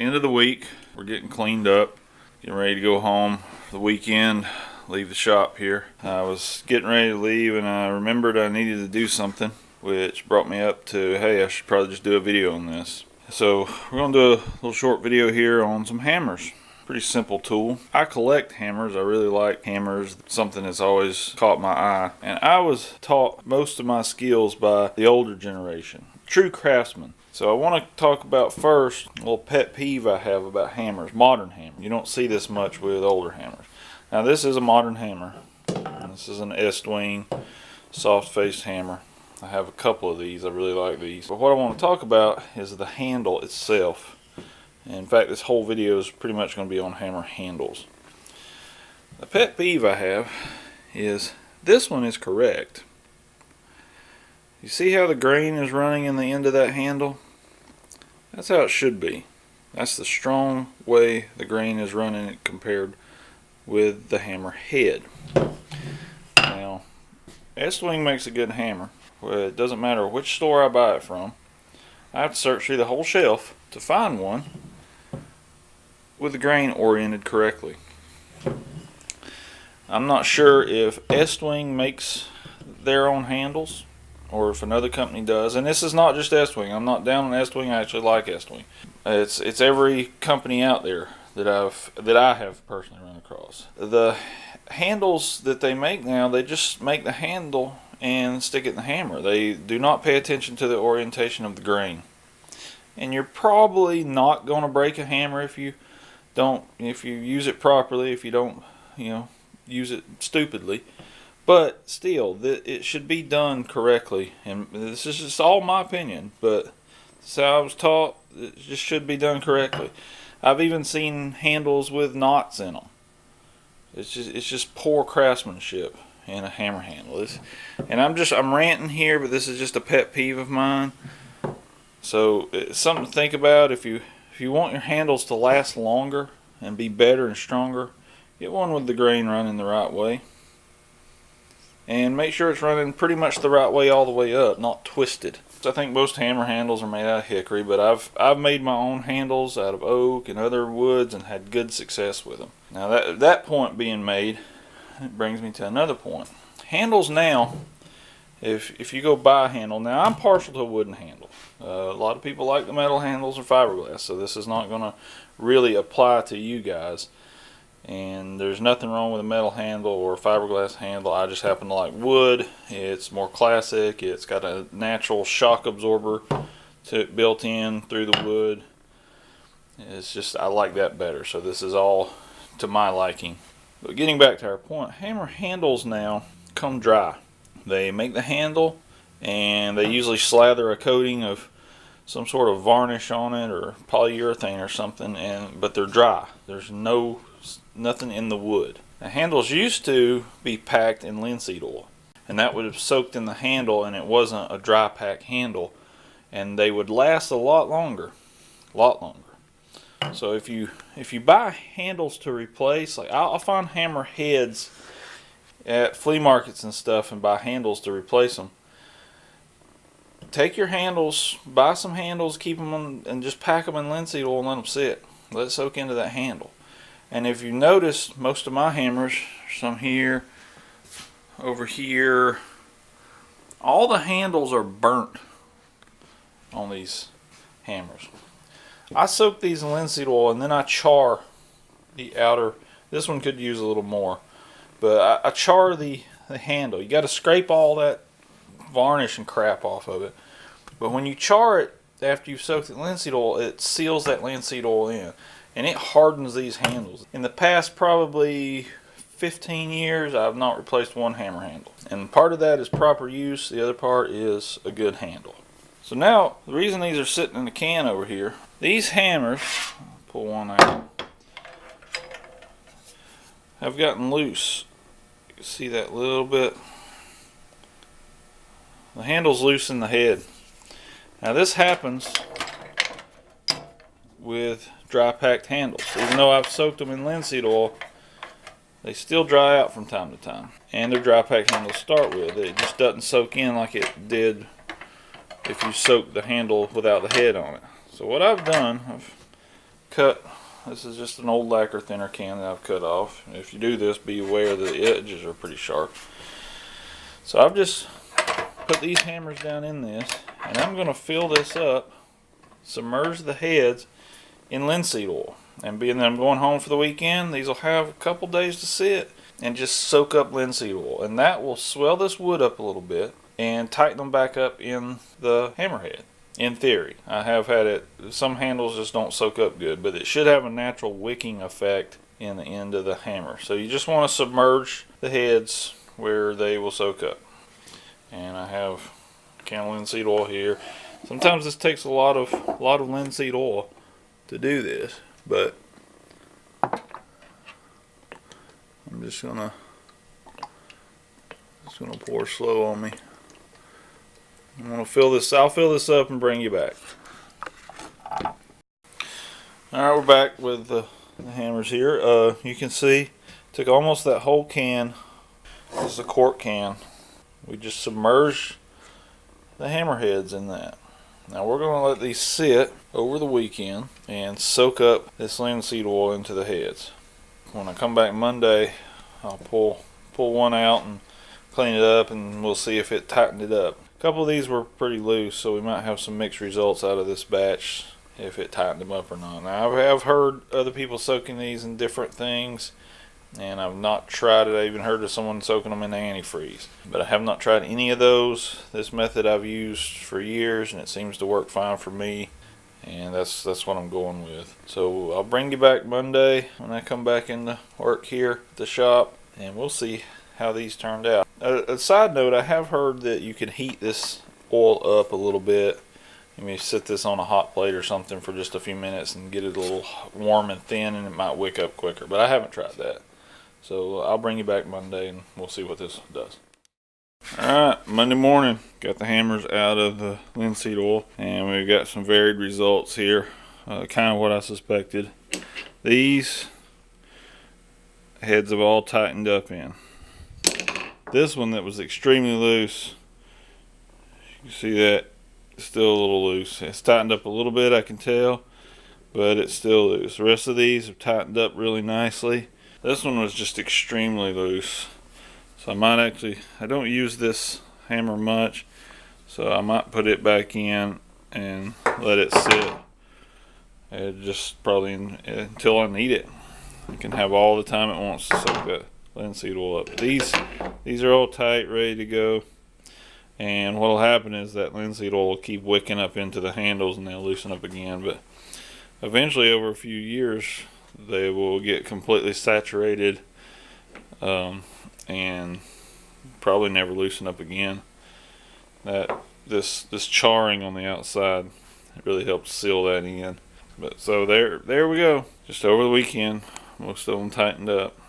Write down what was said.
the end of the week. We're getting cleaned up, getting ready to go home for the weekend, leave the shop here. I was getting ready to leave and I remembered I needed to do something, which brought me up to, hey, I should probably just do a video on this. So we're going to do a little short video here on some hammers. Pretty simple tool. I collect hammers. I really like hammers. Something that's always caught my eye. And I was taught most of my skills by the older generation. True craftsmen. So I want to talk about first a little pet peeve I have about hammers. Modern hammers. You don't see this much with older hammers. Now this is a modern hammer. This is an Steele soft-faced hammer. I have a couple of these. I really like these. But what I want to talk about is the handle itself. In fact, this whole video is pretty much going to be on hammer handles. The pet peeve I have is this one is correct. You see how the grain is running in the end of that handle? That's how it should be. That's the strong way the grain is running compared with the hammer head. Now, Steele makes a good hammer. Well, it doesn't matter which store I buy it from. I have to search through the whole shelf to find one with the grain oriented correctly. I'm not sure if Steele makes their own handles or if another company does, and this is not just Steele. I'm not down on Steele. I actually like Steele. It's every company out there that I have personally run across. The handles that they make now, they just make the handle and stick it in the hammer. They do not pay attention to the orientation of the grain. And you're probably not going to break a hammer if you use it properly, if you don't, use it stupidly. But still, it should be done correctly. And this is just all my opinion, but this is how I was taught. It just should be done correctly. I've even seen handles with knots in them. It's just poor craftsmanship in a hammer handle. And I'm ranting here, but this is just a pet peeve of mine. So it's something to think about. If you want your handles to last longer and be better and stronger, get one with the grain running the right way. And make sure it's running pretty much the right way all the way up, not twisted. I think most hammer handles are made out of hickory, but I've made my own handles out of oak and other woods and had good success with them. Now that point being made, it brings me to another point. Handles now, if you go buy a handle, now I'm partial to a wooden handle. A lot of people like the metal handles or fiberglass, so this is not going to really apply to you guys. And there's nothing wrong with a metal handle or a fiberglass handle. I just happen to like wood. It's more classic. It's got a natural shock absorber built in through the wood. It's just, I like that better. So this is all to my liking. But getting back to our point, hammer handles now come dry. They make the handle and they usually slather a coating of some sort of varnish on it or polyurethane or something, but they're dry. There's nothing in the wood. The handles used to be packed in linseed oil, and that would have soaked in the handle, and it wasn't a dry pack handle, and they would last a lot longer. So if you buy handles to replace, like I'll find hammer heads at flea markets and stuff and buy handles to replace them. Take your handles, buy some handles, keep them on, and just pack them in linseed oil and let them sit. Let it soak into that handle. And if you notice, most of my hammers, some here, over here, all the handles are burnt on these hammers. I soak these in linseed oil and then I char the outer. This one could use a little more, but I char the handle. You got to scrape all that varnish and crap off of it. But when you char it after you've soaked it in linseed oil, it seals that linseed oil in. And it hardens these handles. In the past probably 15 years, I've not replaced one hammer handle. And part of that is proper use. The other part is a good handle. So now, the reason these are sitting in the can over here, these hammers, I'll pull one out, have gotten loose. You can see that a little bit. The handle's loose in the head. Now this happens with dry packed handles. Even though I've soaked them in linseed oil, they still dry out from time to time. And they're dry packed handles to start with. It just doesn't soak in like it did if you soak the handle without the head on it. So what I've done, I've cut. This is just an old lacquer thinner can that I've cut off. If you do this, be aware that the edges are pretty sharp. So I've just put these hammers down in this, and I'm going to fill this up, submerge the heads in linseed oil. And being that I'm going home for the weekend, these will have a couple days to sit and just soak up linseed oil. And that will swell this wood up a little bit and tighten them back up in the hammerhead. In theory, I have had it, some handles just don't soak up good, but it should have a natural wicking effect in the end of the hammer. So you just want to submerge the heads where they will soak up. And I have a can of linseed oil here. Sometimes this takes a lot of linseed oil to do this, but I'm just gonna pour slow on me. I'm gonna fill this. I'll fill this up and bring you back. All right, we're back with the hammers here. You can see, took almost that whole can. This is a quart can. We just submerged the hammerheads in that. Now we're gonna let these sit over the weekend and soak up this linseed oil into the heads. When I come back Monday, I'll pull one out and clean it up, and we'll see if it tightened it up. A couple of these were pretty loose, so we might have some mixed results out of this batch if it tightened them up or not. Now I have heard other people soaking these in different things, and I've not tried it. I even heard of someone soaking them in antifreeze, but I have not tried any of those. This method I've used for years, and it seems to work fine for me, and that's what I'm going with. So I'll bring you back Monday when I come back into work here at the shop, and we'll see how these turned out. A side note, I have heard that you can heat this oil up a little bit. You may sit this on a hot plate or something for just a few minutes and get it a little warm and thin, and it might wick up quicker, but I haven't tried that. So I'll bring you back Monday and we'll see what this does. Alright, Monday morning, got the hammers out of the linseed oil, and we've got some varied results here. Kind of what I suspected. These heads have all tightened up in. This one that was extremely loose, you can see that it's still a little loose. It's tightened up a little bit, I can tell, but it's still loose. The rest of these have tightened up really nicely. This one was just extremely loose, so I don't use this hammer much, so I might put it back in and let it sit, just probably until I need it. It can have all the time it wants to soak that linseed oil up. These are all tight, ready to go, and what will happen is that linseed oil will keep wicking up into the handles and they'll loosen up again, but eventually over a few years they will get completely saturated and probably never loosen up again. This charring on the outside, it really helps seal that in. But so there we go. Just over the weekend, most of them tightened up.